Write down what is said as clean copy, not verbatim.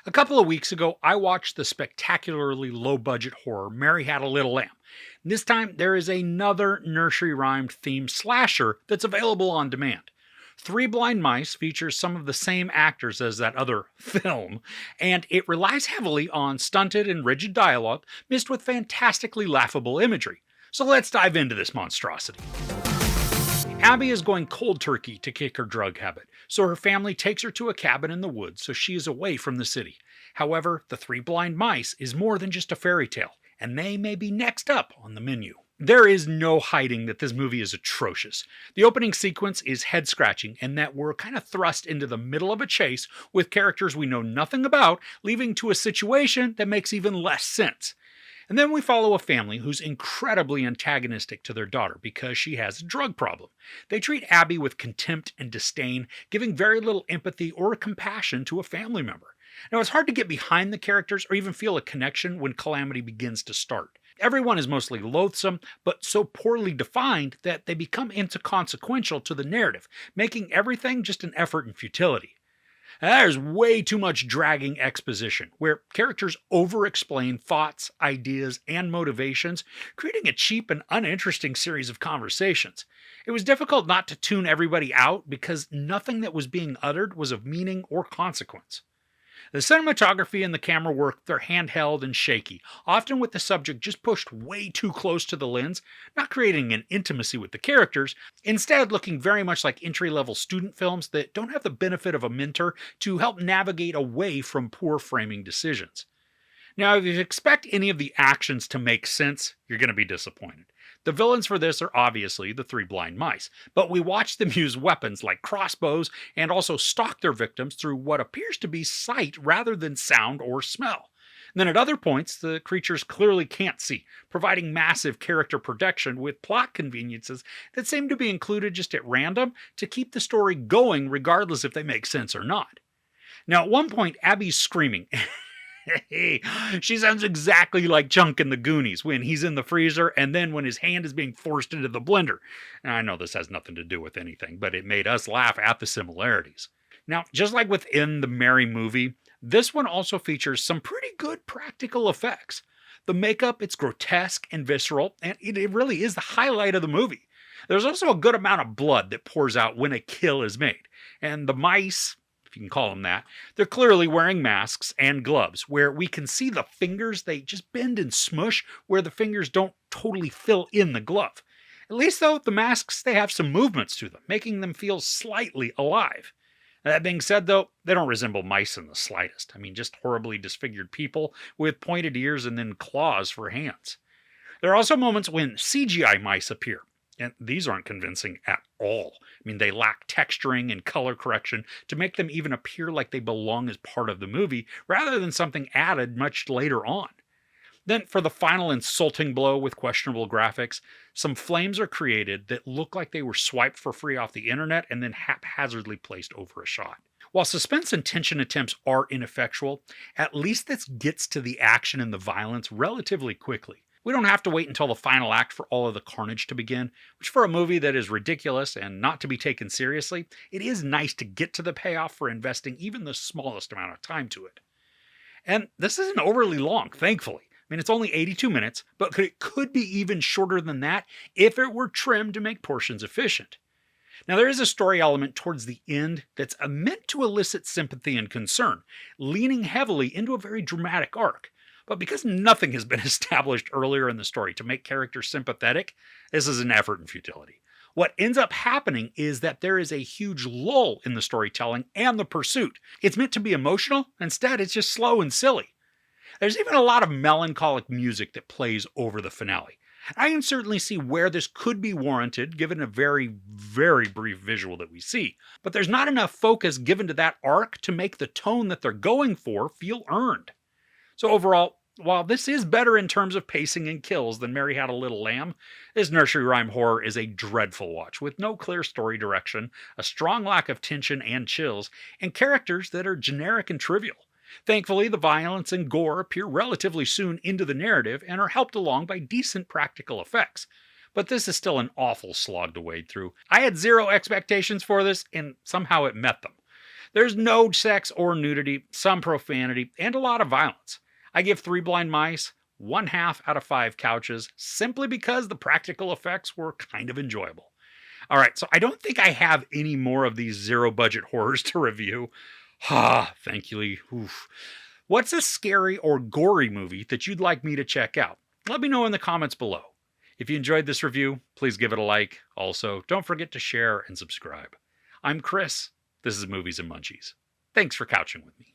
A couple of weeks ago, I watched the spectacularly low budget horror Mary Had a Little Lamb. This time, there is another nursery rhyme themed slasher that's available on demand. Three Blind Mice features some of the same actors as that other film, and it relies heavily on stunted and rigid dialogue mixed with fantastically laughable imagery. So let's dive into this monstrosity. Abby is going cold turkey to kick her drug habit, so her family takes her to a cabin in the woods so she is away from the city. However, The Three Blind Mice is more than just a fairy tale, and they may be next up on the menu. There is no hiding that this movie is atrocious. The opening sequence is head scratching, and that we're kind of thrust into the middle of a chase with characters we know nothing about, leading to a situation that makes even less sense. And then we follow a family who's incredibly antagonistic to their daughter because she has a drug problem. They treat Abby with contempt and disdain, giving very little empathy or compassion to a family member. Now, it's hard to get behind the characters or even feel a connection when calamity begins to start. Everyone is mostly loathsome, but so poorly defined that they become inconsequential to the narrative, making everything just an effort in futility. There's way too much dragging exposition, where characters over-explain thoughts, ideas, and motivations, creating a cheap and uninteresting series of conversations. It was difficult not to tune everybody out because nothing that was being uttered was of meaning or consequence. The cinematography and the camera work, they're handheld and shaky, often with the subject just pushed way too close to the lens, not creating an intimacy with the characters, instead looking very much like entry-level student films that don't have the benefit of a mentor to help navigate away from poor framing decisions. Now, if you expect any of the actions to make sense, you're going to be disappointed. The villains for this are obviously the Three Blind Mice, but we watch them use weapons like crossbows and also stalk their victims through what appears to be sight rather than sound or smell. And then at other points, the creatures clearly can't see, providing massive character protection with plot conveniences that seem to be included just at random to keep the story going regardless if they make sense or not. Now, at one point, Abby's screaming. Hey, she sounds exactly like Chunk in the Goonies when he's in the freezer and then when his hand is being forced into the blender. And I know this has nothing to do with anything, but it made us laugh at the similarities. Now, just like within the Mary movie, this one also features some pretty good practical effects. The makeup, it's grotesque and visceral, and it really is the highlight of the movie. There's also a good amount of blood that pours out when a kill is made, and the mice, if you can call them that, they're clearly wearing masks and gloves where we can see the fingers, they just bend and smush where the fingers don't totally fill in the glove. At least though, the masks, they have some movements to them, making them feel slightly alive. That being said though, they don't resemble mice in the slightest. I mean, just horribly disfigured people with pointed ears and then claws for hands. There are also moments when CGI mice appear, and these aren't convincing at all. I mean, they lack texturing and color correction to make them even appear like they belong as part of the movie, rather than something added much later on. Then, for the final insulting blow with questionable graphics, some flames are created that look like they were swiped for free off the internet and then haphazardly placed over a shot. While suspense and tension attempts are ineffectual, at least this gets to the action and the violence relatively quickly. We don't have to wait until the final act for all of the carnage to begin, which for a movie that is ridiculous and not to be taken seriously, it is nice to get to the payoff for investing even the smallest amount of time to it. And this isn't overly long, thankfully. I mean, it's only 82 minutes, but it could be even shorter than that if it were trimmed to make portions efficient. Now, there is a story element towards the end that's meant to elicit sympathy and concern, leaning heavily into a very dramatic arc. But because nothing has been established earlier in the story to make characters sympathetic, this is an effort in futility. What ends up happening is that there is a huge lull in the storytelling and the pursuit. It's meant to be emotional, instead it's just slow and silly. There's even a lot of melancholic music that plays over the finale. I can certainly see where this could be warranted given a very, very brief visual that we see, but there's not enough focus given to that arc to make the tone that they're going for feel earned. So overall, while this is better in terms of pacing and kills than Mary Had a Little Lamb, this nursery rhyme horror is a dreadful watch with no clear story direction, a strong lack of tension and chills, and characters that are generic and trivial. Thankfully, the violence and gore appear relatively soon into the narrative and are helped along by decent practical effects. But this is still an awful slog to wade through. I had zero expectations for this, and somehow it met them. There's no sex or nudity, some profanity, and a lot of violence. I give Three Blind Mice 1/2 out of 5 couches simply because the practical effects were kind of enjoyable. All right, so I don't think I have any more of these zero budget horrors to review. Thankfully. Oof. What's a scary or gory movie that you'd like me to check out? Let me know in the comments below. If you enjoyed this review, please give it a like. Also, don't forget to share and subscribe. I'm Chris. This is Movies and Munchies. Thanks for couching with me.